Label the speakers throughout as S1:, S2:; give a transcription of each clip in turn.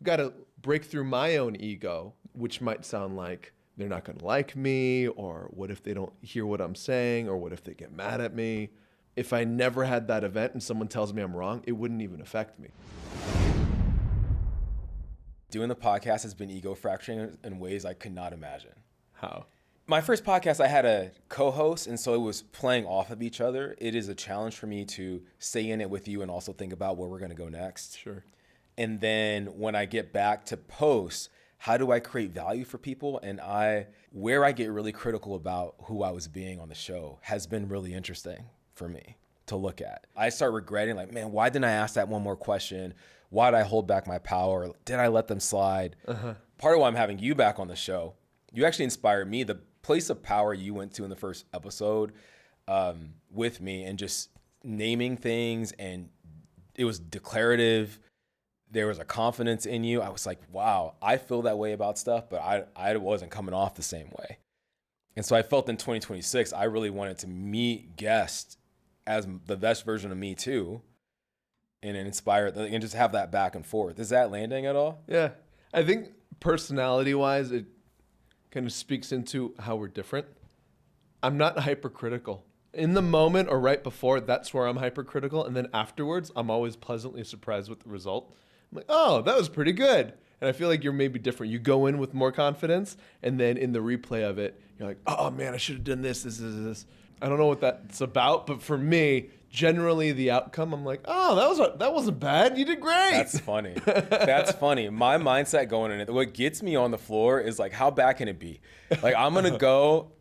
S1: got to break through my own ego, which might sound like they're not going to like me, or what if they don't hear what I'm saying, or what if they get mad at me. If I never had that event and someone tells me I'm wrong, it wouldn't even affect me.
S2: Doing the podcast has been ego fracturing in ways I could not imagine.
S1: How?
S2: My first podcast, I had a co-host, and so it was playing off of each other. It is a challenge for me to stay in it with you and also think about where we're going to go next.
S1: Sure.
S2: And then when I get back to post, how do I create value for people? And where I get really critical about who I was being on the show has been really interesting for me to look at. I start regretting, like, man, why didn't I ask that one more question? Why did I hold back my power? Did I let them slide? Part of why I'm having you back on the show, you actually inspired me. The place of power you went to in the first episode with me, and just naming things, and it was declarative. There was a confidence in you. I was like, wow, I feel that way about stuff, but I wasn't coming off the same way. And so I felt in 2026, I really wanted to meet guests as the best version of me too, and inspire, and just have that back and forth. Is that landing at all?
S1: Yeah. I think personality-wise, it kind of speaks into how we're different. I'm not hypercritical. In the moment or right before, that's where I'm hypercritical. And then afterwards, I'm always pleasantly surprised with the result. I'm like, oh, that was pretty good. And I feel like you're maybe different. You go in with more confidence, and then in the replay of it, you're like, oh man, I should have done this. I don't know what that's about, but for me, generally the outcome, I'm like, oh, that wasn't bad. You did great.
S2: That's funny. That's funny. My mindset going in it, what gets me on the floor is like, how bad can it be? Like, I'm gonna go.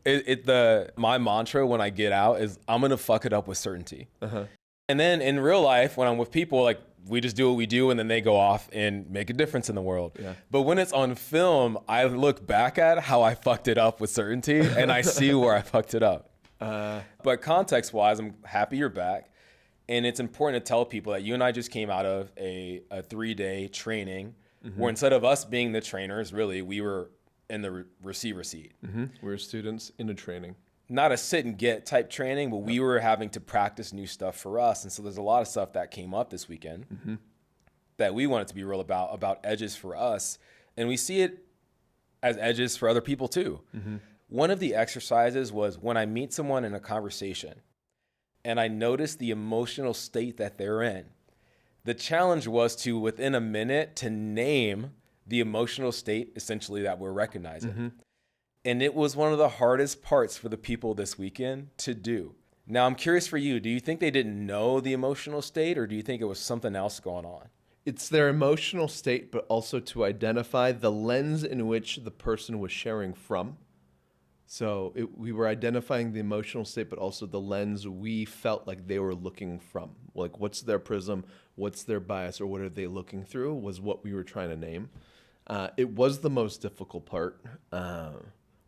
S2: My mantra when I get out is I'm gonna fuck it up with certainty. And then in real life, when I'm with people, like, we just do what we do, and then they go off and make a difference in the world. Yeah. But when it's on film, I look back at how I fucked it up with certainty, and I see where I fucked it up. But context-wise, I'm happy you're back. And it's important to tell people that you and I just came out of a 3-day training where instead of us being the trainers, really, we were in the receiver seat.
S1: We were students in a training.
S2: Not a sit and get type training, but we were having to practice new stuff for us. And so there's a lot of stuff that came up this weekend that we wanted to be real about edges for us. And we see it as edges for other people too. One of the exercises was when I meet someone in a conversation and I notice the emotional state that they're in. The challenge was to, within a minute, to name the emotional state essentially that we're recognizing. And it was one of the hardest parts for the people this weekend to do. Now, I'm curious for you, do you think they didn't know the emotional state, or do you think it was something else going on?
S1: It's their emotional state, but also to identify the lens in which the person was sharing from. So we were identifying the emotional state, but also the lens we felt like they were looking from. Like, what's their prism, what's their bias, or what are they looking through was what we were trying to name. It was the most difficult part.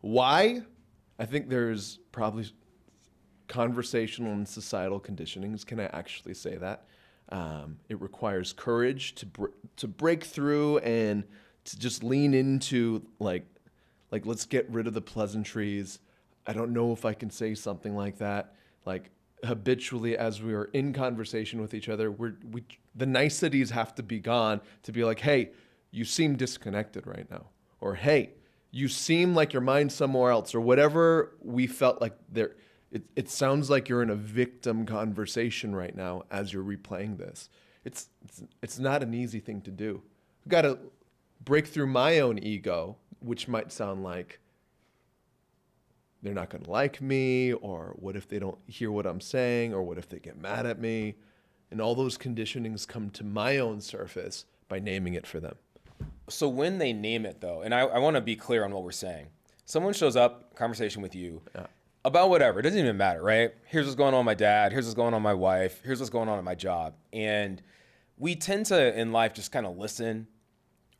S1: Why? I think there's probably conversational and societal conditionings. Can I actually say that? It requires courage to break through and to just lean into like let's get rid of the pleasantries. I don't know if I can say something like that. Like, habitually, as we are in conversation with each other, the niceties have to be gone to be like, hey, you seem disconnected right now, or hey, you seem like your mind's somewhere else, or whatever we felt like there. It sounds like you're in a victim conversation right now as you're replaying this. It's not an easy thing to do. I've got to break through my own ego, which might sound like they're not going to like me, or what if they don't hear what I'm saying, or what if they get mad at me? And all those conditionings come to my own surface by naming it for them.
S2: So when they name it, though, and I want to be clear on what we're saying. Someone shows up, conversation with you, about whatever. It doesn't even matter, right? Here's what's going on with my dad. Here's what's going on with my wife. Here's what's going on at my job. And we tend to, in life, just kind of listen.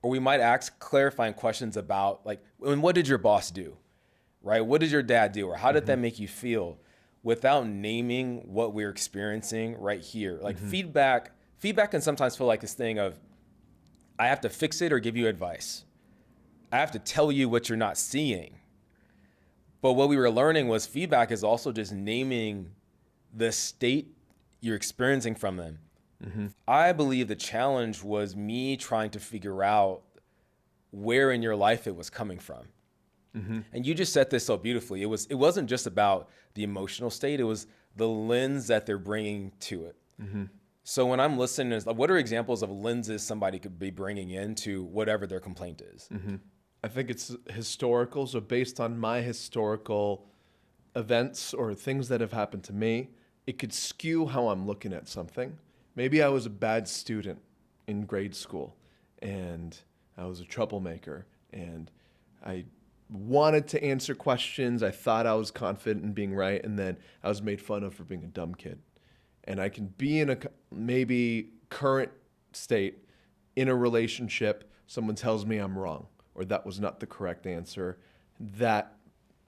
S2: Or we might ask clarifying questions about, like, and what did your boss do, right? What did your dad do? Or how did that make you feel? Without naming what we're experiencing right here. Like, feedback can sometimes feel like this thing of, I have to fix it or give you advice. I have to tell you what you're not seeing. But what we were learning was feedback is also just naming the state you're experiencing from them I believe the challenge was me trying to figure out where in your life it was coming from. And you just said this so beautifully. It wasn't just about the emotional state. It was the lens that they're bringing to it. So when I'm listening, what are examples of lenses somebody could be bringing into whatever their complaint is?
S1: I think it's historical. So based on my historical events or things that have happened to me, it could skew how I'm looking at something. Maybe I was a bad student in grade school and I was a troublemaker and I wanted to answer questions. I thought I was confident in being right, and then I was made fun of for being a dumb kid. And I can be in a maybe current state in a relationship. Someone tells me I'm wrong or that was not the correct answer. That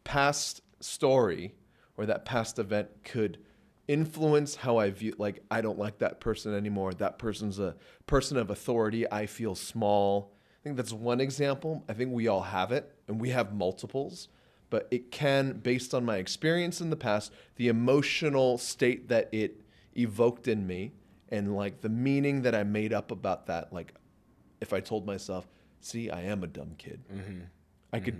S1: past story or that past event could influence how I view, like, I don't like that person anymore. That person's a person of authority. I feel small. I think that's one example. I think we all have it, and we have multiples, but it can, based on my experience in the past, the emotional state that it evoked in me, and like the meaning that I made up about that. Like, if I told myself, see, I am a dumb kid, I could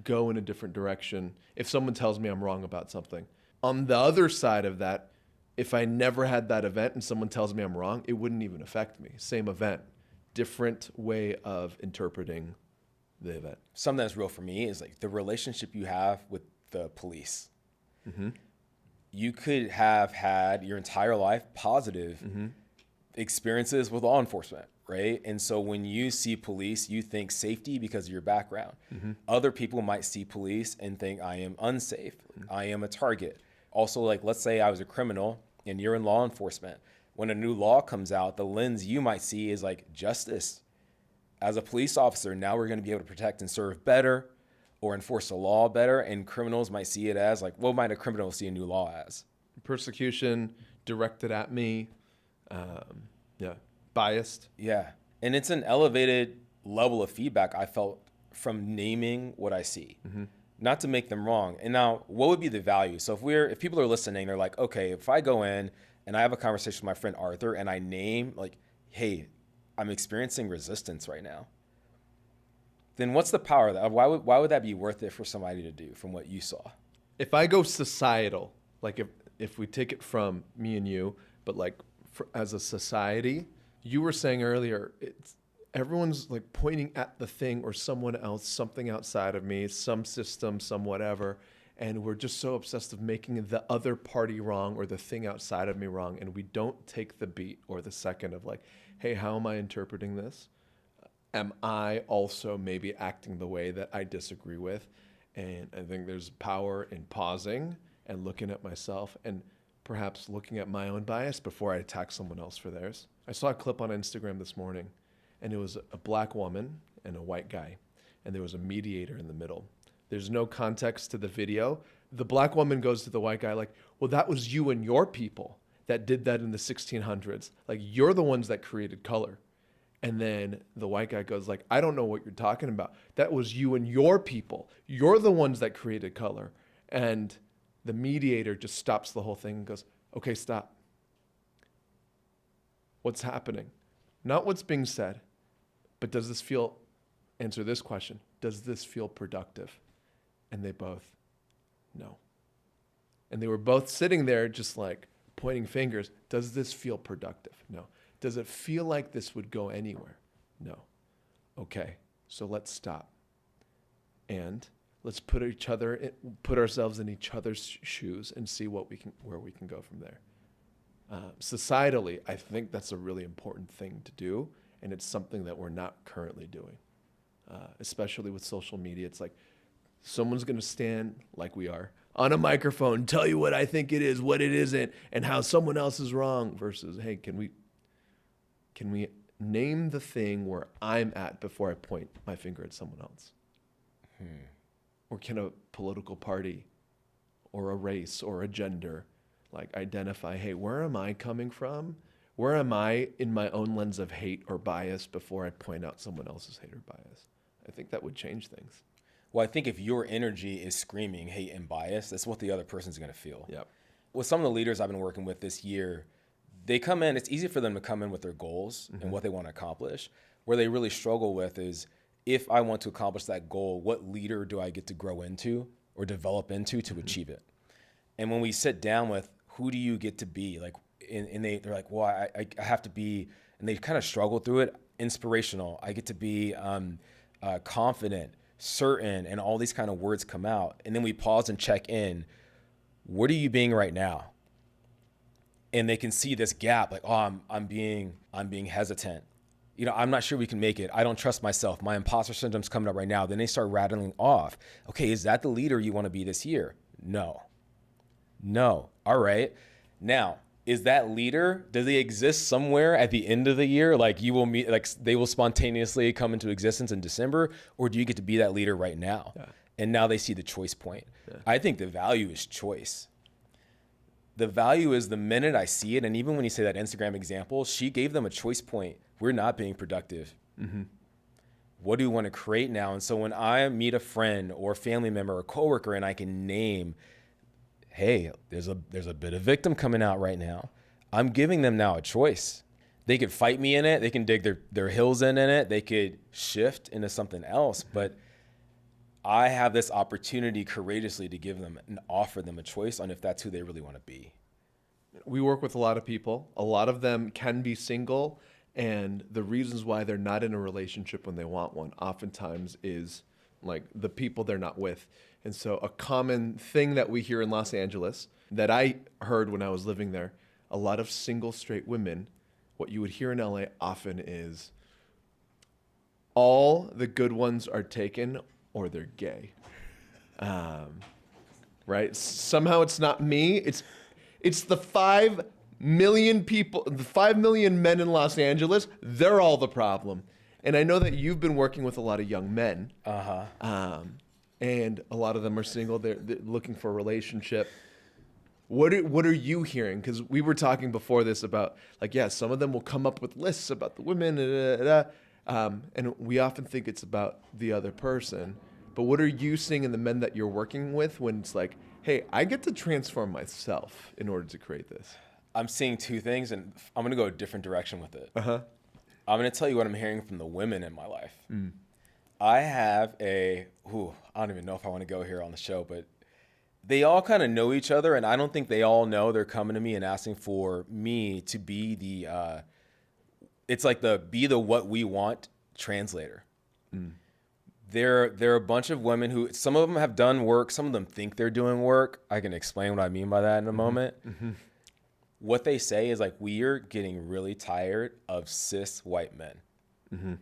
S1: go in a different direction if someone tells me I'm wrong about something. On the other side of that, if I never had that event and someone tells me I'm wrong, it wouldn't even affect me. Same event, different way of interpreting the event.
S2: Something that's real for me is like the relationship you have with the police. You could have had your entire life positive experiences with law enforcement, right? And so when you see police, you think safety because of your background. Other people might see police and think, I am unsafe. I am a target. Also, like, let's say I was a criminal and you're in law enforcement. When a new law comes out, the lens you might see is like justice. As a police officer, now we're going to be able to protect and serve better or enforce the law better. And criminals might see it as like, what might a criminal see a new law as?
S1: Persecution directed at me. Biased.
S2: Yeah. And it's an elevated level of feedback I felt from naming what I see, not to make them wrong. And now, what would be the value? So if people are listening, they're like, okay, if I go in and I have a conversation with my friend Arthur and I name like, hey, I'm experiencing resistance right now, then what's the power of that? Why would that be worth it for somebody to do from what you saw?
S1: If I go societal, like if we take it from me and you, but like as a society, you were saying earlier, everyone's like pointing at the thing or someone else, something outside of me, some system, some whatever. And we're just so obsessed with making the other party wrong or the thing outside of me wrong. And we don't take the beat or the second of like, hey, how am I interpreting this? Am I also maybe acting the way that I disagree with? And I think there's power in pausing and looking at myself and perhaps looking at my own bias before I attack someone else for theirs. I saw a clip on Instagram this morning, and it was a black woman and a white guy, and there was a mediator in the middle. There's no context to the video. The black woman goes to the white guy like, well, that was you and your people that did that in the 1600s. Like, you're the ones that created color. And then the white guy goes like, I don't know what you're talking about. That was you and your people. You're the ones that created color. And the mediator just stops the whole thing and goes, okay, stop. What's happening? Not what's being said, but answer this question. Does this feel productive? And they both, no. And they were both sitting there just like pointing fingers. Does this feel productive? No. Does it feel like this would go anywhere? No. Okay, so let's stop. And let's put ourselves in each other's shoes and see where we can go from there. Societally, I think that's a really important thing to do, and it's something that we're not currently doing, especially with social media. It's like someone's going to stand, like we are, on a microphone, tell you what I think it is, what it isn't, and how someone else is wrong, versus, hey, can we name the thing where I'm at before I point my finger at someone else? Or can a political party or a race or a gender like identify, hey, where am I coming from? Where am I in my own lens of hate or bias before I point out someone else's hate or bias? I think that would change things.
S2: Well, I think if your energy is screaming hate and bias, that's what the other person's going to feel.
S1: Yep.
S2: With some of the leaders I've been working with this year, they come in, it's easy for them to come in with their goals and what they want to accomplish. Where they really struggle with is, if I want to accomplish that goal, what leader do I get to grow into or develop into to achieve it? And when we sit down with, who do you get to be? Like, and they're like, well, I have to be, and they kind of struggle through it, inspirational. I get to be confident, certain, and all these kind of words come out. And then we pause and check in. What are you being right now? And they can see this gap, like, oh, I'm being hesitant. You know, I'm not sure we can make it. I don't trust myself. My imposter syndrome's coming up right now. Then they start rattling off. Okay, is that the leader you want to be this year? No. All right. Now, is that leader, does they exist somewhere at the end of the year? Like, you will meet, like, they will spontaneously come into existence in December, or do you get to be that leader right now? Yeah. And now they see the choice point. Yeah. I think the value is choice. The value is the minute I see it, and even when you say that Instagram example, she gave them a choice point. We're not being productive. Mm-hmm. What do we want to create now? And so when I meet a friend or family member or coworker and I can name, hey, there's a bit of victim coming out right now, I'm giving them now a choice. They could fight me in it. They can dig their heels in it. They could shift into something else. But I have this opportunity courageously to give them and offer them a choice on if that's who they really want to be.
S1: We work with a lot of people. A lot of them can be single, and the reasons why they're not in a relationship when they want one oftentimes is like the people they're not with. And so a common thing that we hear in Los Angeles that I heard when I was living there, a lot of single straight women, what you would hear in LA often is, all the good ones are taken or they're gay. Right? Somehow it's not me. It's the 5 million people, the 5 million men in Los Angeles. They're all the problem. And I know that you've been working with a lot of young men. And a lot of them are single. They're looking for a relationship. What are you hearing? Because we were talking before this about, like, yeah, some of them will come up with lists about the women, and we often think it's about the other person. But what are you seeing in the men that you're working with when it's like, hey, I get to transform myself in order to create this?
S2: I'm seeing two things, and I'm going to go a different direction with it. I'm going to tell you what I'm hearing from the women in my life. I have I don't even know if I want to go here on the show, but they all kind of know each other, and I don't think they all know they're coming to me and asking for me to be the, it's like be the what we want translator. There are a bunch of women who, some of them have done work, some of them think they're doing work. I can explain what I mean by that in a moment. What they say is like, we are getting really tired of cis white men.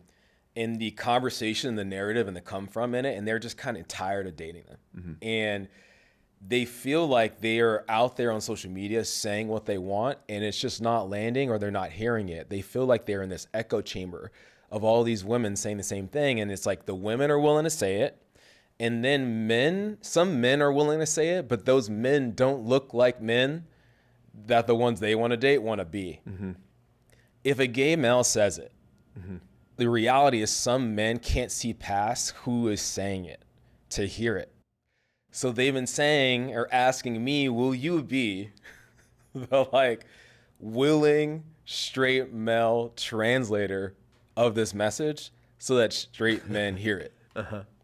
S2: And the conversation, the narrative, and the come from in it, and they're just kind of tired of dating them. And they feel like they are out there on social media saying what they want, and it's just not landing, or they're not hearing it. They feel like they're in this echo chamber of all these women saying the same thing. And it's like, the women are willing to say it. And then some men are willing to say it, but those men don't look like men that the ones they want to date want to be. If a gay male says it, the reality is some men can't see past who is saying it to hear it. So they've been saying or asking me, will you be the like willing straight male translator of this message so that straight men hear it?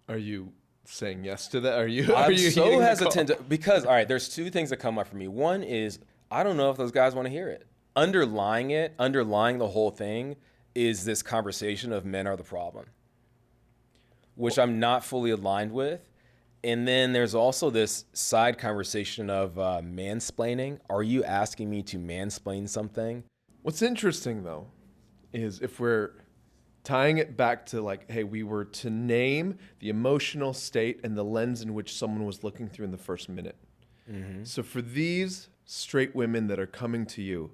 S1: Are you saying yes to that?
S2: I'm so hesitant because, all right, there's two things that come up for me. One is, I don't know if those guys want to hear it. Underlying the whole thing is this conversation of men are the problem, which I'm not fully aligned with. And then there's also this side conversation of mansplaining. Are you asking me to mansplain something?
S1: What's interesting, though, is if we're tying it back to like, hey, we were to name the emotional state and the lens in which someone was looking through in the first minute. So for these straight women that are coming to you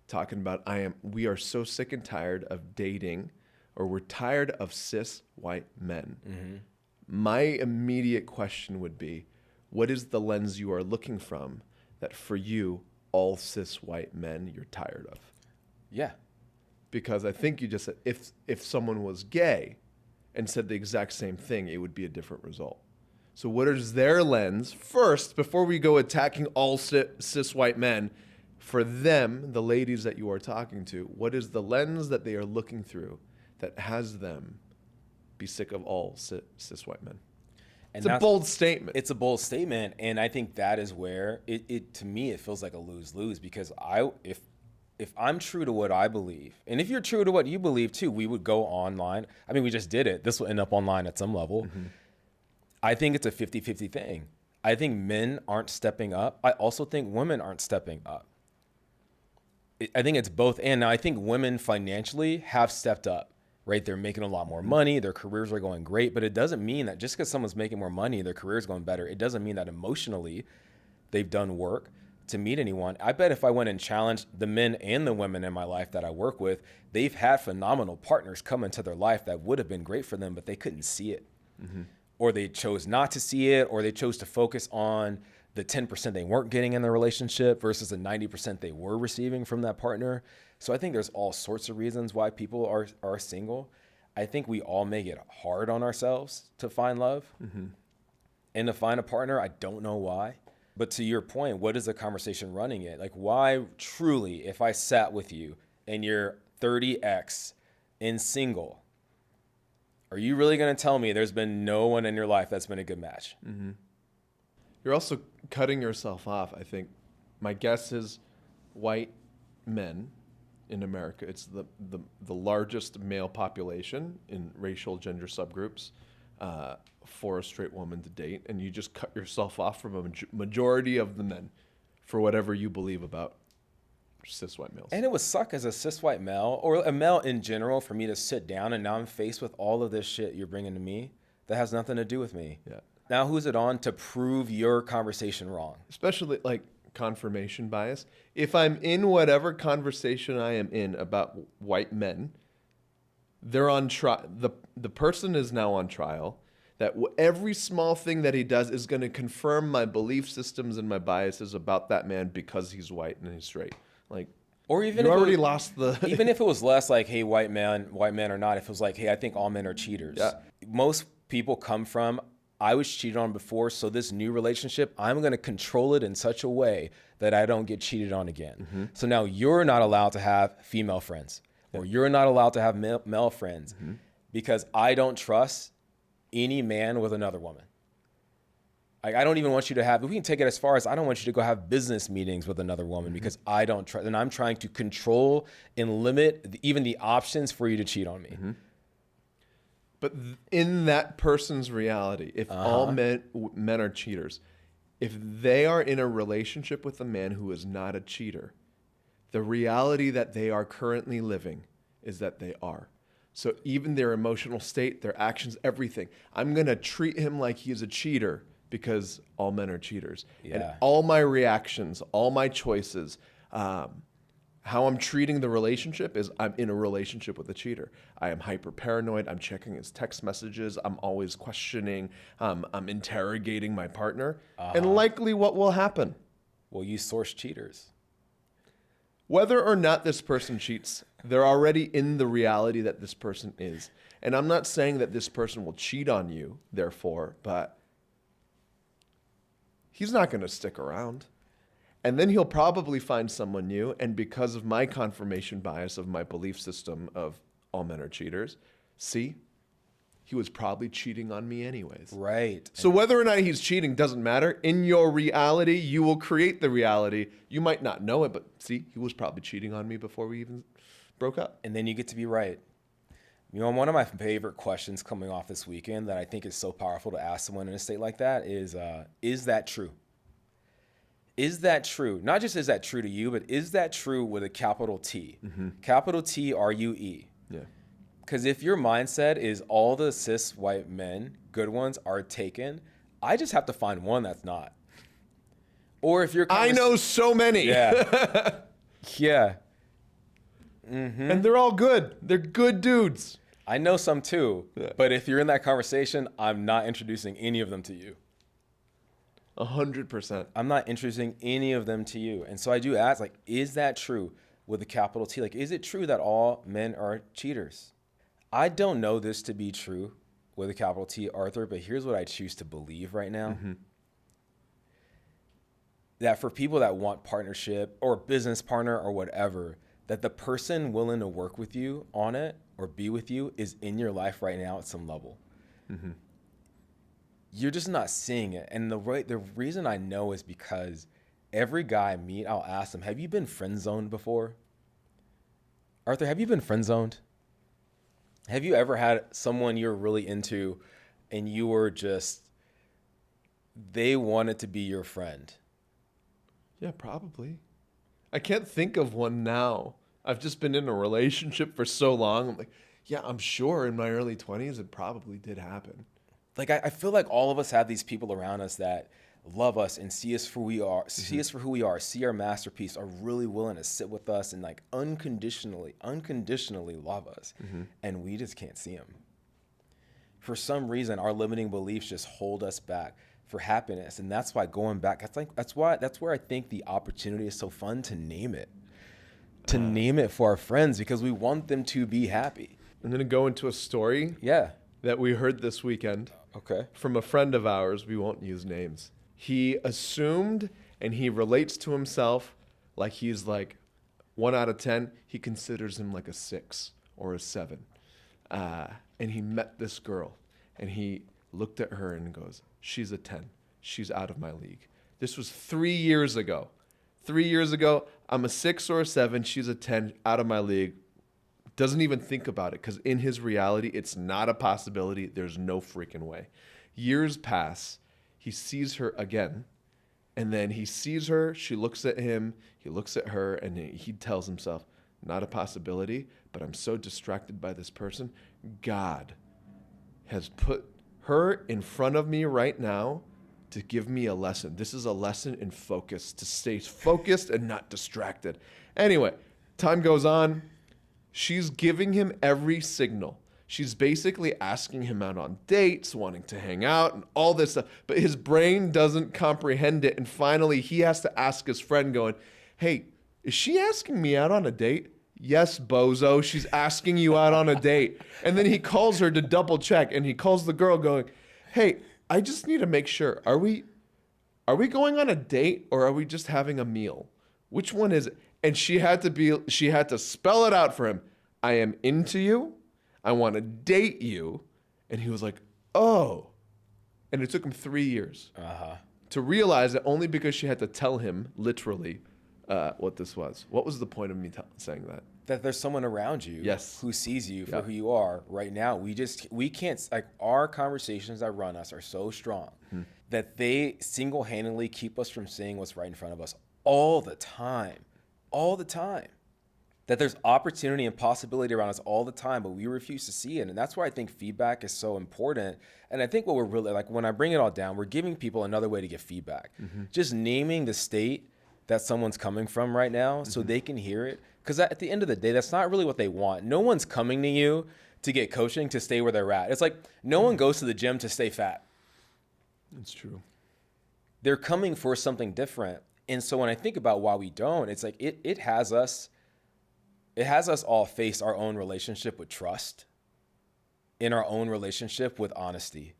S1: talking about, we are so sick and tired of dating, or we're tired of cis white men. My immediate question would be, what is the lens you are looking from that for you, all cis white men, you're tired of?
S2: Yeah.
S1: Because I think you just said, if someone was gay and said the exact same thing, it would be a different result. So what is their lens first, before we go attacking all cis white men? For them, the ladies that you are talking to, what is the lens that they are looking through that has them be sick of all cis white men?
S2: And
S1: It's a bold statement.
S2: It's a bold statement, and I think that is where it to me it feels like a lose-lose, because if I'm true to what I believe, and if you're true to what you believe too, we would go online. I mean, we just did it. This will end up online at some level. Mm-hmm. I think it's a 50-50 thing. I think men aren't stepping up. I also think women aren't stepping up. I think it's both. And now I think women financially have stepped up. Right? They're making a lot more money. Their careers are going great, but it doesn't mean that just because someone's making more money, their career's going better, it doesn't mean that emotionally they've done work to meet anyone. I bet if I went and challenged the men and the women in my life that I work with, they've had phenomenal partners come into their life that would have been great for them, but they couldn't see it. Mm-hmm. Or they chose not to see it, or they chose to focus on the 10% they weren't getting in the relationship versus the 90% they were receiving from that partner. So I think there's all sorts of reasons why people are single. I think we all make it hard on ourselves to find love and to find a partner. I don't know why. But to your point, what is the conversation running it? Like, why truly, if I sat with you and you're 30X and single, are you really going to tell me there's been no one in your life that's been a good match?
S1: Mm-hmm. You're also cutting yourself off. I think my guess is white men in America, it's the largest male population in racial gender subgroups for a straight woman to date, and you just cut yourself off from a majority of the men for whatever you believe about cis white males.
S2: And it would suck as a cis white male or a male in general for me to sit down and now I'm faced with all of this shit you're bringing to me that has nothing to do with me.
S1: Yeah.
S2: Now who's it on to prove your conversation wrong?
S1: Especially like confirmation bias. If I'm in whatever conversation I am in about white men, they're on trial. The person is now on trial. That every small thing that he does is going to confirm my belief systems and my biases about that man because he's white and he's straight. Like,
S2: or even
S1: you
S2: if
S1: already lost the.
S2: Even if it was less like, hey, white men or not, if it was like, hey, I think all men are cheaters.
S1: Yeah.
S2: Most people come from, I was cheated on before, so this new relationship, I'm going to control it in such a way that I don't get cheated on again. Mm-hmm. So now you're not allowed to have female friends, or you're not allowed to have male friends because I don't trust any man with another woman. Like, I don't even want you to have, we can take it as far as I don't want you to go have business meetings with another woman because I don't trust, and I'm trying to control and limit even the options for you to cheat on me. Mm-hmm.
S1: But in that person's reality, if all men are cheaters, if they are in a relationship with a man who is not a cheater, the reality that they are currently living is that they are. So even their emotional state, their actions, everything, I'm going to treat him like he's a cheater because all men are cheaters.
S2: Yeah.
S1: And all my reactions, all my choices, how I'm treating the relationship is I'm in a relationship with a cheater. I am hyper paranoid. I'm checking his text messages. I'm always questioning. I'm interrogating my partner. And likely what will happen?
S2: Well, you source cheaters.
S1: Whether or not this person cheats, they're already in the reality that this person is. And I'm not saying that this person will cheat on you, therefore, but he's not going to stick around. And then he'll probably find someone new. And because of my confirmation bias of my belief system of all men are cheaters, see, he was probably cheating on me anyways.
S2: Right.
S1: So whether or not he's cheating doesn't matter. In your reality, you will create the reality. You might not know it, but see, he was probably cheating on me before we even broke up.
S2: And then you get to be right. You know, one of my favorite questions coming off this weekend that I think is so powerful to ask someone in a state like that is that true? Is that true? Not just is that true to you, but is that true with a capital T? Mm-hmm. Capital T-R-U-E.
S1: Yeah.
S2: Because if your mindset is all the cis white men, good ones, are taken, I just have to find one that's not. Or if you're...
S1: I know so many.
S2: Yeah. Yeah. Mm-hmm.
S1: And they're all good. They're good dudes.
S2: I know some too.
S1: Yeah.
S2: But if you're in that conversation, I'm not introducing any of them to you.
S1: 100%.
S2: I'm not introducing any of them to you. And so I do ask, like, is that true with a capital T? Like, is it true that all men are cheaters? I don't know this to be true with a capital T, Arthur, but here's what I choose to believe right now. Mm-hmm. that for people that want partnership or business partner or whatever, that the person willing to work with you on it or be with you is in your life right now at some level.
S1: Mm-hmm.
S2: You're just not seeing it. And the reason I know is because every guy I meet, I'll ask them, have you been friend zoned before? Arthur, have you been friend zoned? Have you ever had someone you're really into and you were just, they wanted to be your friend?
S1: Yeah, probably. I can't think of one now. I've just been in a relationship for so long. I'm like, yeah, I'm sure in my early 20s it probably did happen.
S2: Like I feel like all of us have these people around us that love us and see us for who we are, see us for who we are, see our masterpiece, are really willing to sit with us and like unconditionally love us. And we just can't see them. For some reason, our limiting beliefs just hold us back for happiness. And that's why going back, that's where I think the opportunity is so fun to name it. To name it for our friends because we want them to be happy.
S1: I'm going to go into a story
S2: Yeah.
S1: that we heard this weekend.
S2: Okay.
S1: From a friend of ours. We won't use names. He assumed and he relates to himself like he's like 1 out of 10. He considers him like a 6 or a 7. And he met this girl and he looked at her and goes, she's a 10. She's out of my league. This was 3 years ago. 3 years ago, I'm a 6 or a 7. She's a 10, out of my league. Doesn't even think about it because in his reality, it's not a possibility. There's no freaking way. Years pass. He sees her again. And then he sees her. She looks at him. He looks at her. And he tells himself, not a possibility, but I'm so distracted by this person. God has put her in front of me right now to give me a lesson. This is a lesson in focus, to stay focused and not distracted. Anyway, time goes on. She's giving him every signal. She's basically asking him out on dates, wanting to hang out and all this stuff. But his brain doesn't comprehend it. And finally, he has to ask his friend going, hey, is she asking me out on a date? Yes, bozo, she's asking you out on a date. And then he calls her to double check. And he calls the girl going, hey, I just need to make sure. Are we going on a date or are we just having a meal? Which one is it? And she had to spell it out for him. I am into you. I want to date you. And he was like, oh. And it took him 3 years to realize that, only because she had to tell him literally what this was. What was the point of me saying that?
S2: That there's someone around you who sees you for who you are right now. We can't, like, our conversations that run us are so strong that they single-handedly keep us from seeing what's right in front of us all the time. All the time. That there's opportunity and possibility around us all the time, but we refuse to see it. And that's why I think feedback is so important. And I think what we're really, like, when I bring it all down, we're giving people another way to get feedback. Just naming the state that someone's coming from right now so they can hear it. Because at the end of the day, that's not really what they want. No one's coming to you to get coaching to stay where they're at. It's like no one goes to the gym to stay fat.
S1: That's true.
S2: They're coming for something different. And so when I think about why we don't, it's like it has us all face our own relationship with trust, in our own relationship with honesty.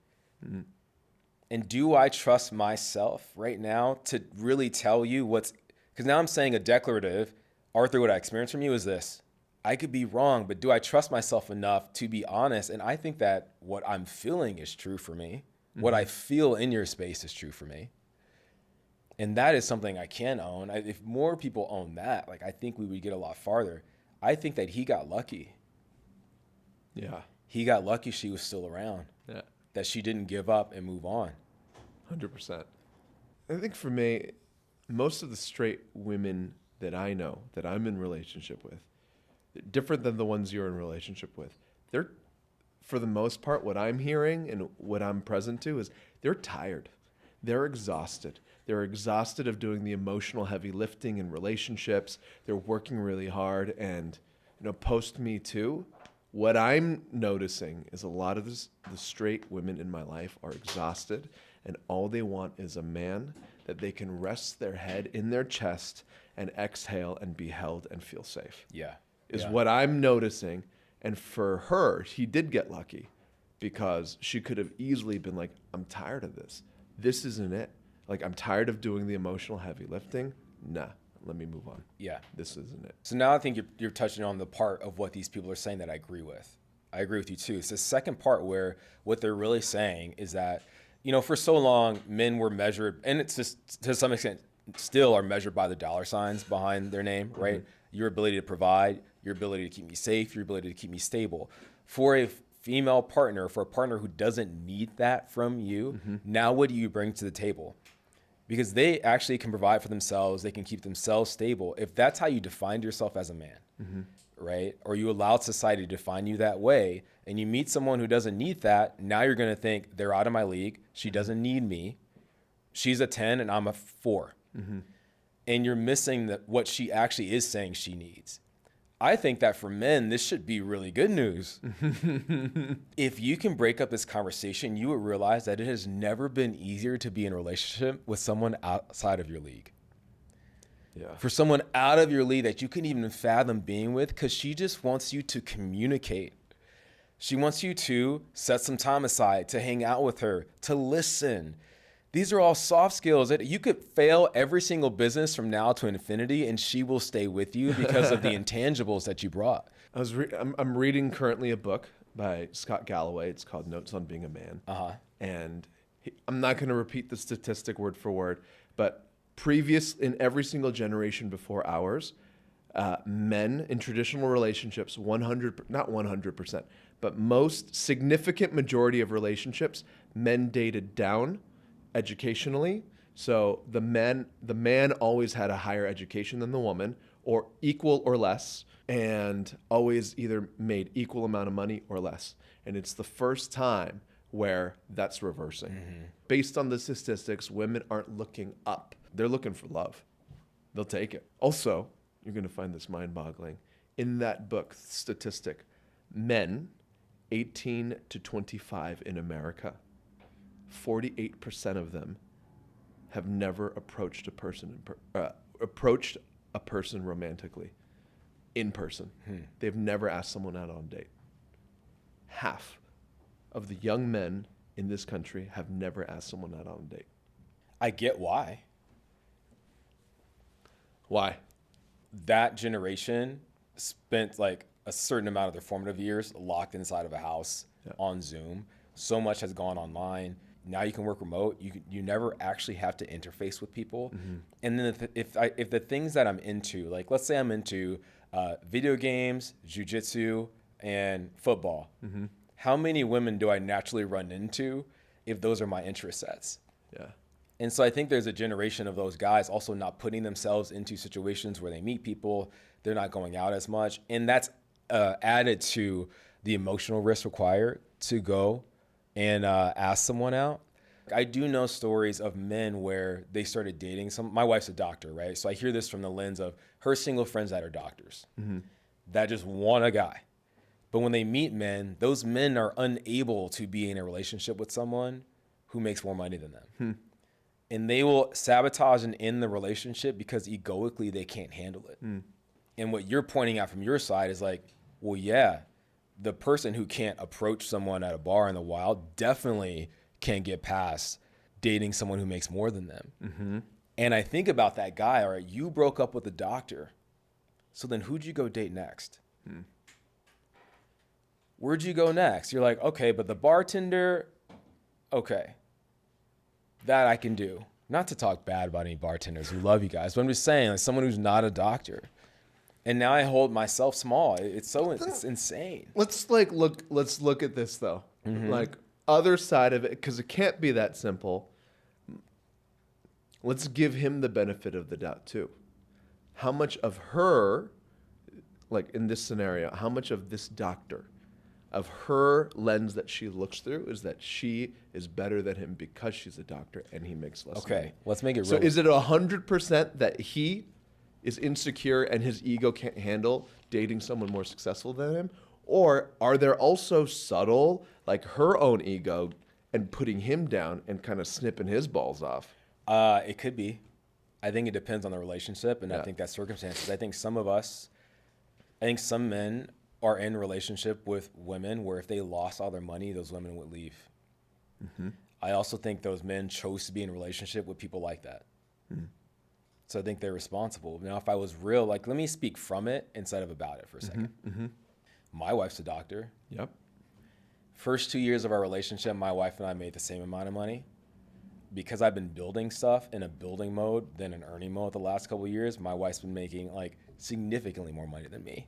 S2: And do I trust myself right now to really tell you because now I'm saying a declarative, Arthur, what I experienced from you is this. I could be wrong, but do I trust myself enough to be honest? And I think that what I'm feeling is true for me. What I feel in your space is true for me. And that is something I can own. If more people own that, like, I think we would get a lot farther. I think that he got lucky.
S1: Yeah.
S2: He got lucky she was still around.
S1: Yeah.
S2: That she didn't give up and move on.
S1: 100%. I think for me, most of the straight women that I know, that I'm in relationship with, different than the ones you're in relationship with, they're, for the most part, what I'm hearing and what I'm present to is they're tired. They're exhausted. They're exhausted of doing the emotional heavy lifting in relationships. They're working really hard. And, post Me Too, what I'm noticing is a lot of the straight women in my life are exhausted, and all they want is a man that they can rest their head in their chest and exhale and be held and feel safe.
S2: Yeah.
S1: Is what I'm noticing. And for her, he did get lucky because she could have easily been like, I'm tired of this. This isn't it. Like, I'm tired of doing the emotional heavy lifting. Nah, let me move on.
S2: Yeah.
S1: This isn't it.
S2: So now I think you're touching on the part of what these people are saying that I agree with. I agree with you too. It's the second part where what they're really saying is that, for so long, men were measured, and it's just to some extent still are measured by the dollar signs behind their name, right? Your ability to provide, your ability to keep me safe, your ability to keep me stable. For a female partner, for a partner who doesn't need that from you, now what do you bring to the table? Because they actually can provide for themselves. They can keep themselves stable. If that's how you defined yourself as a man, right? Or you allowed society to define you that way, and you meet someone who doesn't need that, now you're going to think they're out of my league. She doesn't need me. She's a 10 and I'm a 4. And you're missing what she actually is saying she needs. I think that for men, this should be really good news. If you can break up this conversation, you would realize that it has never been easier to be in a relationship with someone outside of your league.
S1: Yeah.
S2: For someone out of your league that you couldn't even fathom being with, because she just wants you to communicate. She wants you to set some time aside to hang out with her, to listen. These are all soft skills that you could fail every single business from now to infinity, and she will stay with you because of the intangibles that you brought.
S1: I'm reading currently a book by Scott Galloway. It's called Notes on Being a Man. And I'm not going to repeat the statistic word for word, but in every single generation before ours, men in traditional relationships, not 100%, but most significant majority of relationships, men dated down educationally. So the man always had a higher education than the woman, or equal or less, and always either made equal amount of money or less. And it's the first time where that's reversing. Based on the statistics, women aren't looking up. They're looking for love. They'll take it. Also, you're going to find this mind-boggling. In that book statistic, men 18 to 25 in America, 48% of them have never approached a person romantically in person. They've never asked someone out on a date. Half of the young men in this country have never asked someone out on a date.
S2: I get why.
S1: Why?
S2: That generation spent like a certain amount of their formative years locked inside of a house on Zoom. So much has gone online. Now you can work remote. You never actually have to interface with people. And then if the things that I'm into, like let's say I'm into video games, jujitsu, and football, how many women do I naturally run into if those are my interest sets?
S1: Yeah.
S2: And so I think there's a generation of those guys also not putting themselves into situations where they meet people. They're not going out as much. And that's added to the emotional risk required to go and ask someone out. I do know stories of men where they started dating my wife's a doctor, right? So I hear this from the lens of her single friends that are doctors that just want a guy. But when they meet men, those men are unable to be in a relationship with someone who makes more money than them. And they will sabotage and end the relationship because egoically they can't handle it. And what you're pointing out from your side is like, well, yeah, the person who can't approach someone at a bar in the wild definitely can't get past dating someone who makes more than them. And I think about that guy, all right, you broke up with the doctor. So then who'd you go date next? Where'd you go next? You're like, okay, but the bartender, okay. That I can do. Not to talk bad about any bartenders. We love you guys. But I'm just saying, like someone who's not a doctor. And now I hold myself small. It's insane.
S1: Let's look at this though. Like other side of it, because it can't be that simple. Let's give him the benefit of the doubt too. How much of her, like in this scenario, how much of this doctor, of her lens that she looks through is that she is better than him because she's a doctor and he makes less money.
S2: Okay, let's make it real.
S1: So is it 100% that he is insecure and his ego can't handle dating someone more successful than him? Or are there also subtle, like her own ego and putting him down and kind of snipping his balls off?
S2: It could be. I think it depends on the relationship, and I think that's circumstances. I think some men are in relationship with women where if they lost all their money, those women would leave. I also think those men chose to be in a relationship with people like that. So I think they're responsible. Now, if I was real, like, let me speak from it instead of about it for a second. My wife's a doctor.
S1: Yep.
S2: First 2 years of our relationship, my wife and I made the same amount of money. Because I've been building stuff in a building mode than an earning mode the last couple of years, my wife's been making like significantly more money than me.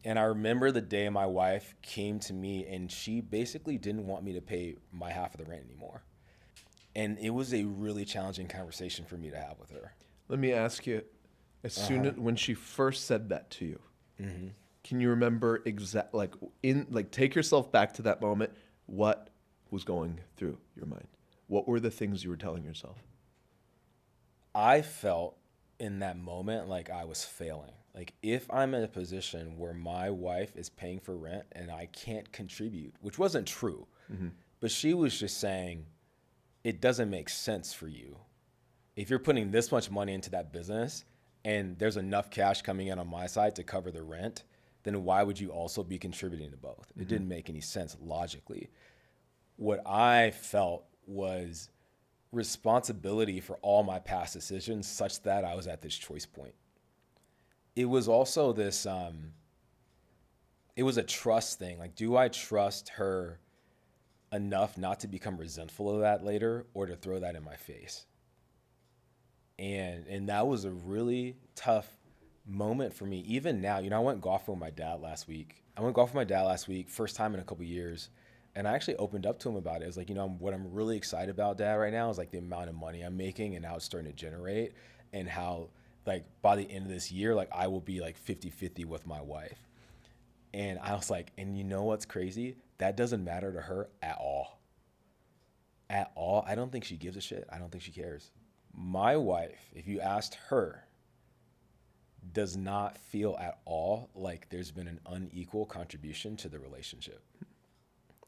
S2: And I remember the day my wife came to me and she basically didn't want me to pay my half of the rent anymore. And it was a really challenging conversation for me to have with her.
S1: Let me ask you, as soon as when she first said that to you, can you remember take yourself back to that moment? What was going through your mind? What were the things you were telling yourself?
S2: I felt in that moment like I was failing. Like, if I'm in a position where my wife is paying for rent and I can't contribute, which wasn't true, but she was just saying, it doesn't make sense for you. If you're putting this much money into that business and there's enough cash coming in on my side to cover the rent, then why would you also be contributing to both? It didn't make any sense logically. What I felt was responsibility for all my past decisions such that I was at this choice point. It was also this, it was a trust thing. Like, do I trust her enough not to become resentful of that later or to throw that in my face? And that was a really tough moment for me. Even now, I went golfing with my dad last week. First time in a couple years. And I actually opened up to him about it. It was like, what I'm really excited about, Dad, right now is like the amount of money I'm making and how it's starting to generate, and how like by the end of this year, like I will be like 50-50 with my wife. And I was like, and you know what's crazy? That doesn't matter to her at all. At all. I don't think she gives a shit. I don't think she cares. My wife, if you asked her, does not feel at all like there's been an unequal contribution to the relationship.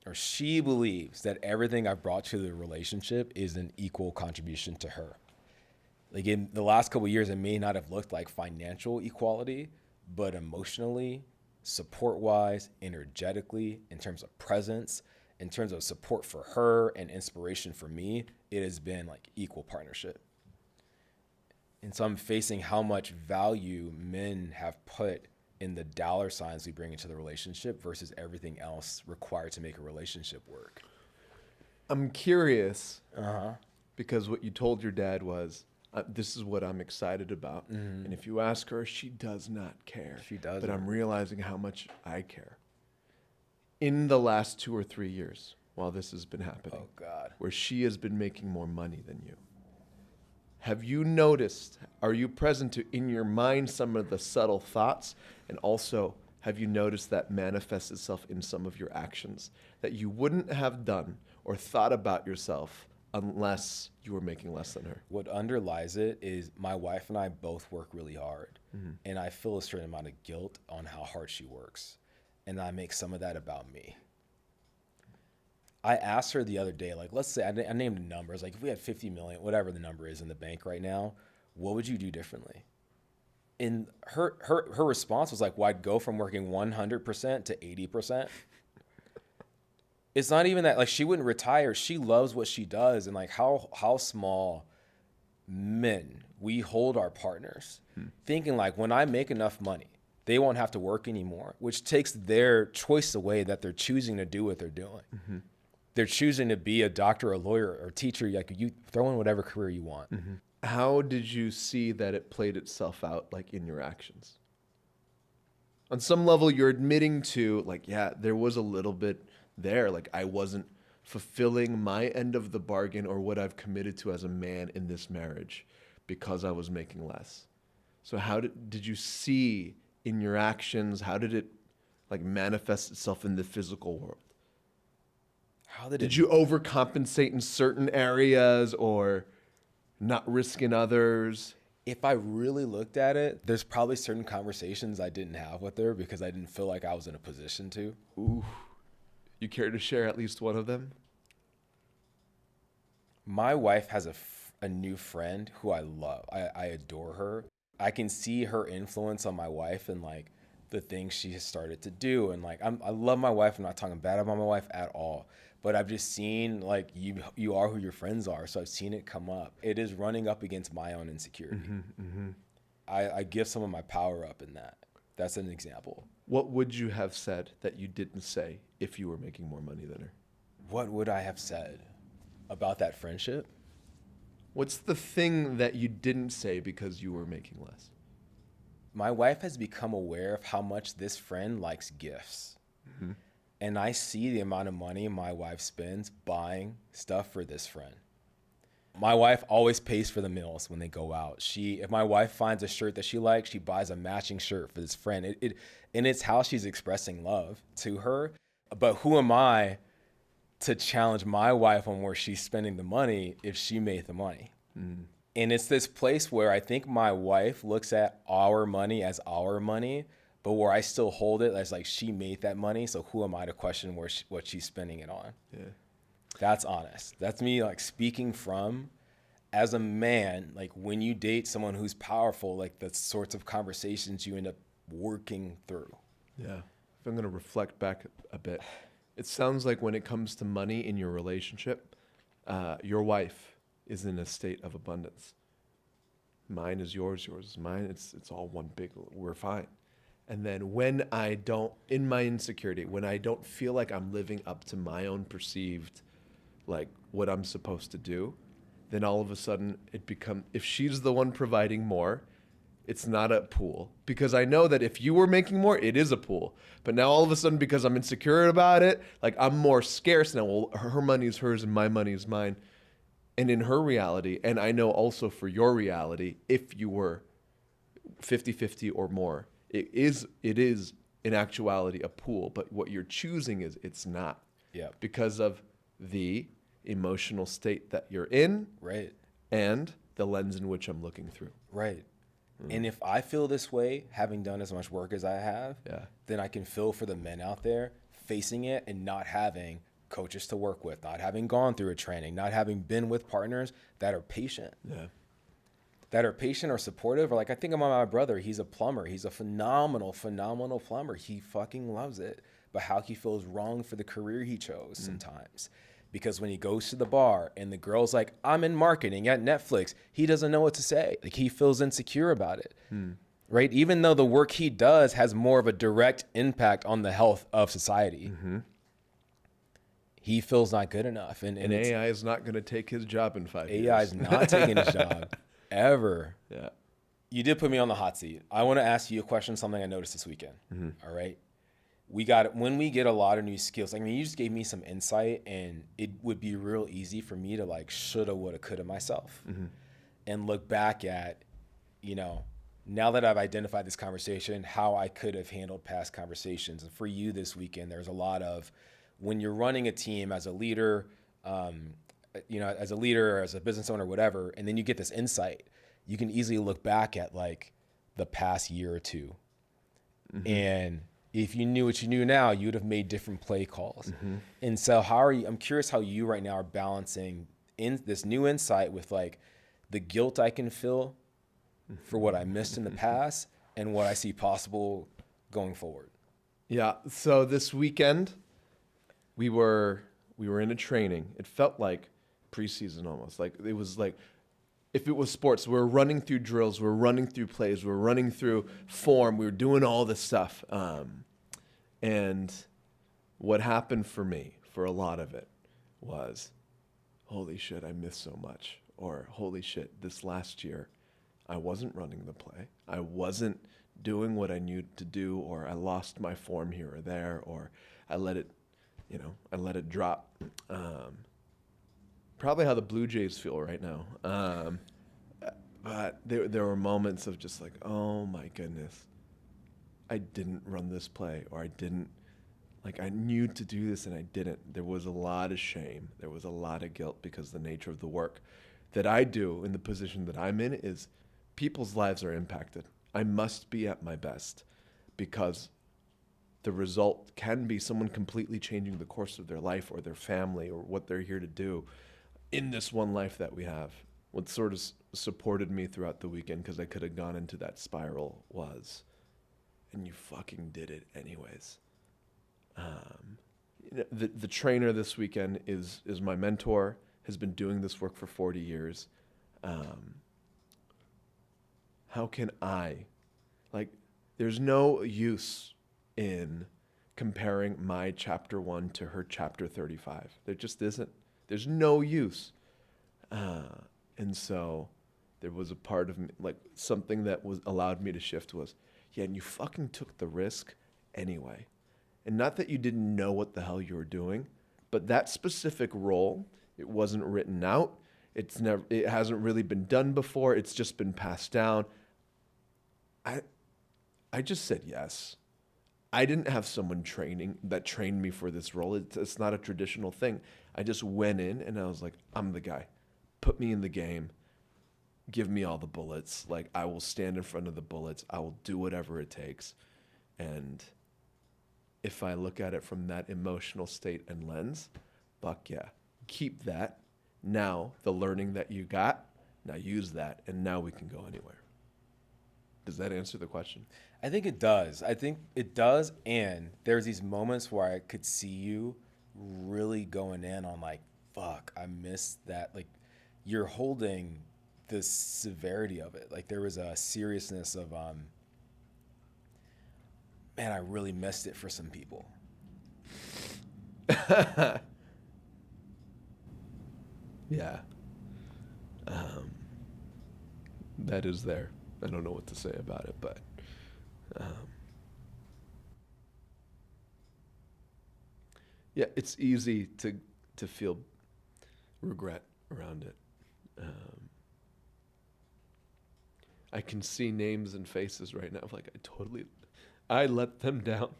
S2: Or she believes that everything I've brought to the relationship is an equal contribution to her. Like, in the last couple of years, it may not have looked like financial equality, but emotionally, support-wise, energetically, in terms of presence, in terms of support for her and inspiration for me, it has been like equal partnership. And so I'm facing how much value men have put in the dollar signs we bring into the relationship versus everything else required to make a relationship work.
S1: I'm curious because what you told your dad was, this is what I'm excited about. And if you ask her, she does not care.
S2: She doesn't.
S1: But I'm realizing how much I care. In the last 2 or 3 years, while this has been happening,
S2: Oh, God.
S1: where she has been making more money than you, have you noticed, are you present to, in your mind, some of the subtle thoughts? And also, have you noticed that manifests itself in some of your actions that you wouldn't have done or thought about yourself unless you were making less than her?
S2: What underlies it is my wife and I both work really hard. And I feel a certain amount of guilt on how hard she works. And I make some of that about me. I asked her the other day, like, let's say I named a number. I was like, if we had 50 million, whatever the number is in the bank right now, what would you do differently? And her response was like, well, I'd go from working 100% to 80%. It's not even that, like, she wouldn't retire. She loves what she does. And like how small men we hold our partners, thinking like, when I make enough money, they won't have to work anymore, which takes their choice away that they're choosing to do what they're doing. They're choosing to be a doctor, a lawyer, or a teacher. Like, you throw in whatever career you want.
S1: How did you see that it played itself out, like, in your actions? On some level, you're admitting to, like, yeah, there was a little bit there. Like, I wasn't fulfilling my end of the bargain or what I've committed to as a man in this marriage because I was making less. So how did you see in your actions, how did it, like, manifest itself in the physical world? Did you overcompensate in certain areas or not risk in others?
S2: If I really looked at it, there's probably certain conversations I didn't have with her because I didn't feel like I was in a position to.
S1: Ooh. You care to share at least one of them?
S2: My wife has a new friend who I love. I adore her. I can see her influence on my wife and like the things she has started to do. And like, I love my wife. I'm not talking bad about my wife at all. but I've just seen like you are who your friends are. So I've seen it come up. It is running up against my own insecurity. I give some of my power up in that. That's an example.
S1: What would you have said that you didn't say if you were making more money than her?
S2: What would I have said about that friendship?
S1: What's the thing that you didn't say because you were making less?
S2: My wife has become aware of how much this friend likes gifts. And I see the amount of money my wife spends buying stuff for this friend. My wife always pays for the meals when they go out. If my wife finds a shirt that she likes, she buys a matching shirt for this friend. And it's how she's expressing love to her. But who am I to challenge my wife on where she's spending the money if she made the money? And it's this place where I think my wife looks at our money as our money, but where I still hold it as like she made that money. So who am I to question what she's spending it on?
S1: Yeah.
S2: That's honest. That's me like speaking from, as a man, like when you date someone who's powerful, like the sorts of conversations you end up working through.
S1: Yeah. If I'm going to reflect back a bit, it sounds like when it comes to money in your relationship, your wife is in a state of abundance. Mine is yours, yours is mine. It's all one big, we're fine. And then when I don't, in my insecurity, when I don't feel like I'm living up to my own perceived, like what I'm supposed to do, then all of a sudden it becomes, if she's the one providing more, it's not a pool. Because I know that if you were making more, it is a pool. But now all of a sudden, because I'm insecure about it, like I'm more scarce now. Well, her money is hers and my money is mine. And in her reality, and I know also for your reality, if you were 50-50 or more, it is in actuality a pool. But what you're choosing is it's not.
S2: Yeah.
S1: Because of the emotional state that you're in.
S2: Right.
S1: And the lens in which I'm looking through.
S2: Right. And if I feel this way, having done as much work as I have, then I can feel for the men out there facing it and not having coaches to work with, not having gone through a training, not having been with partners that are patient.
S1: Yeah.
S2: That are patient or supportive. Or like I think about my brother, he's a plumber. He's a phenomenal plumber. He fucking loves it. But how he feels wrong for the career he chose sometimes. Because when he goes to the bar and the girl's like, I'm in marketing at Netflix, he doesn't know what to say. Like he feels insecure about it, right? Even though the work he does has more of a direct impact on the health of society, he feels not good enough. And
S1: AI is not going to take his job in 5 years.
S2: AI is not taking his job ever.
S1: Yeah.
S2: You did put me on the hot seat. I want to ask you a question, something I noticed this weekend. All right. When we get a lot of new skills, I mean, you just gave me some insight and it would be real easy for me to like shoulda, woulda, coulda myself and look back at, now that I've identified this conversation, how I could have handled past conversations. And for you this weekend, there's a lot of when you're running a team as a leader, as a leader or as a business owner, whatever, and then you get this insight, you can easily look back at like the past year or two. And if you knew what you knew now, you would have made different play calls. And so I'm curious how you right now are balancing in this new insight with like the guilt I can feel for what I missed in the past and what I see possible going forward.
S1: Yeah. So this weekend we were in a training. It felt like preseason almost. Like it was like, if it was sports, we're running through drills, we're running through plays, we're running through form, we were doing all this stuff. And what happened for me, for a lot of it, was, holy shit, I missed so much. Or holy shit, this last year, I wasn't running the play. I wasn't doing what I needed to do, or I lost my form here or there, or I let it drop. Probably how the Blue Jays feel right now. But there were moments of just like, oh my goodness, I didn't run this play, or I knew to do this and I didn't. There was a lot of shame. There was a lot of guilt because the nature of the work that I do in the position that I'm in is people's lives are impacted. I must be at my best because the result can be someone completely changing the course of their life or their family or what they're here to do in this one life that we have. What sort of supported me throughout the weekend, because I could have gone into that spiral, was, and you fucking did it anyways. The trainer this weekend is my mentor, has been doing this work for 40 years. How can I, like, there's no use in comparing my chapter 1 to her chapter 35. There just isn't. There's no use. And so there was a part of me, like, something that was allowed me to shift was, yeah, and you fucking took the risk anyway. And not that you didn't know what the hell you were doing, but that specific role, it wasn't written out. It hasn't really been done before. It's just been passed down. I just said yes. I didn't have someone trained me for this role. It's not a traditional thing. I just went in and I was like, I'm the guy. Put me in the game. Give me all the bullets. Like, I will stand in front of the bullets. I will do whatever it takes. And if I look at it from that emotional state and lens, fuck yeah. Keep that. Now, the learning that you got, now use that. And now we can go anywhere. Does that answer the question?
S2: I think it does. I think it does. And there's these moments where I could see you really going in on like, fuck, I missed that. Like, you're holding the severity of it. Like, there was a seriousness of, man, I really missed it for some people.
S1: Yeah. That is there. I don't know what to say about it, but yeah, it's easy to feel regret around it. I can see names and faces right now. Like, I let them down.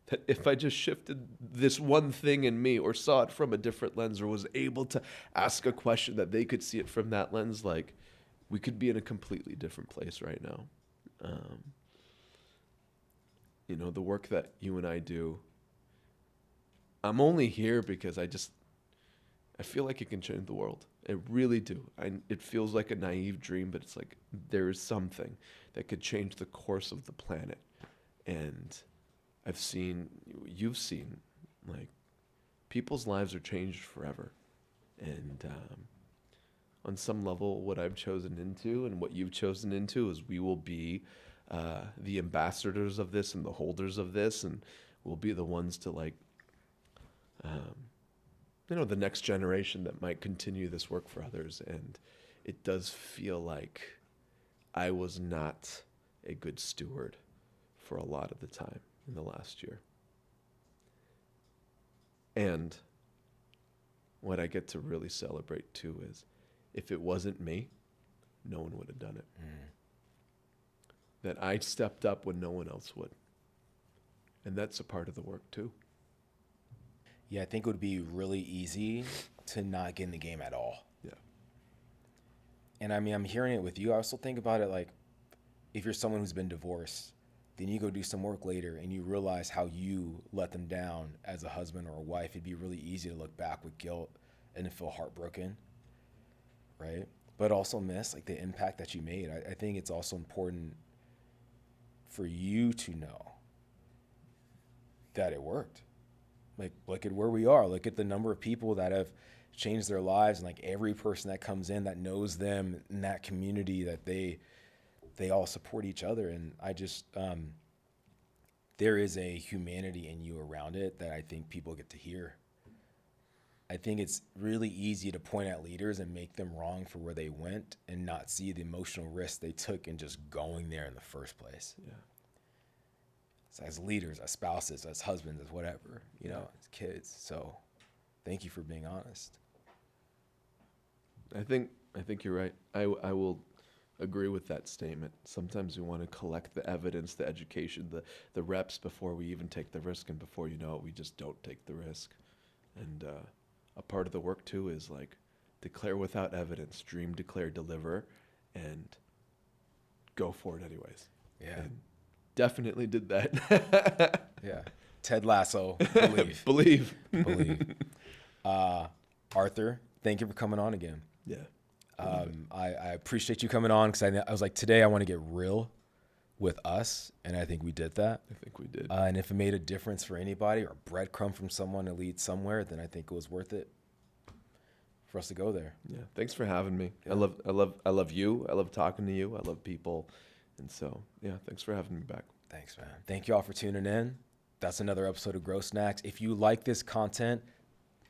S1: That if I just shifted this one thing in me or saw it from a different lens or was able to ask a question that they could see it from that lens, like, we could be in a completely different place right now. The work that you and I do, I'm only here because I feel like it can change the world. I really do. It feels like a naive dream, but it's like there is something that could change the course of the planet. And you've seen, like, people's lives are changed forever. And on some level, what I've chosen into and what you've chosen into is we will be the ambassadors of this and the holders of this, and we'll be the ones to, like, the next generation that might continue this work for others. And it does feel like I was not a good steward for a lot of the time in the last year. And what I get to really celebrate too is, if it wasn't me, no one would have done it. That I stepped up when no one else would. And that's a part of the work too.
S2: Yeah, I think it would be really easy to not get in the game at all.
S1: Yeah.
S2: And I mean, I'm hearing it with you. I also think about it like, if you're someone who's been divorced, then you go do some work later and you realize how you let them down as a husband or a wife. It'd be really easy to look back with guilt and to feel heartbroken, right? But also miss like the impact that you made. I think it's also important for you to know that it worked. Like, look at where we are. Look at the number of people that have changed their lives, and like every person that comes in that knows them in that community, that they all support each other. And I just, there is a humanity in you around it that I think people get to hear. I think it's really easy to point at leaders and make them wrong for where they went and not see the emotional risk they took in just going there in the first place.
S1: Yeah.
S2: So as leaders, as spouses, as husbands, as whatever, as kids. So thank you for being honest.
S1: I think you're right. I will agree with that statement. Sometimes we want to collect the evidence, the education, the reps before we even take the risk, and before you know it, we just don't take the risk. And a part of the work too is like, declare without evidence, dream, declare, deliver, and go for it anyways.
S2: Yeah.
S1: And definitely did that.
S2: Yeah. Ted Lasso, believe.
S1: Believe.
S2: Arthur, thank you for coming on again.
S1: Yeah.
S2: I appreciate you coming on, because I was like, today I want to get real with us, and I think we did that.
S1: I think we did.
S2: And if it made a difference for anybody or breadcrumb from someone to lead somewhere, then I think it was worth it for us to go there.
S1: Yeah. Thanks for having me.
S2: Yeah.
S1: I love you. I love talking to you. I love people. And so, yeah, thanks for having me back.
S2: Thanks, man. Thank you all for tuning in. That's another episode of Grow Snacks. If you like this content,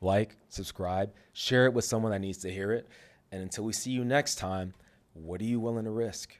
S2: like, subscribe, share it with someone that needs to hear it. And until we see you next time, what are you willing to risk?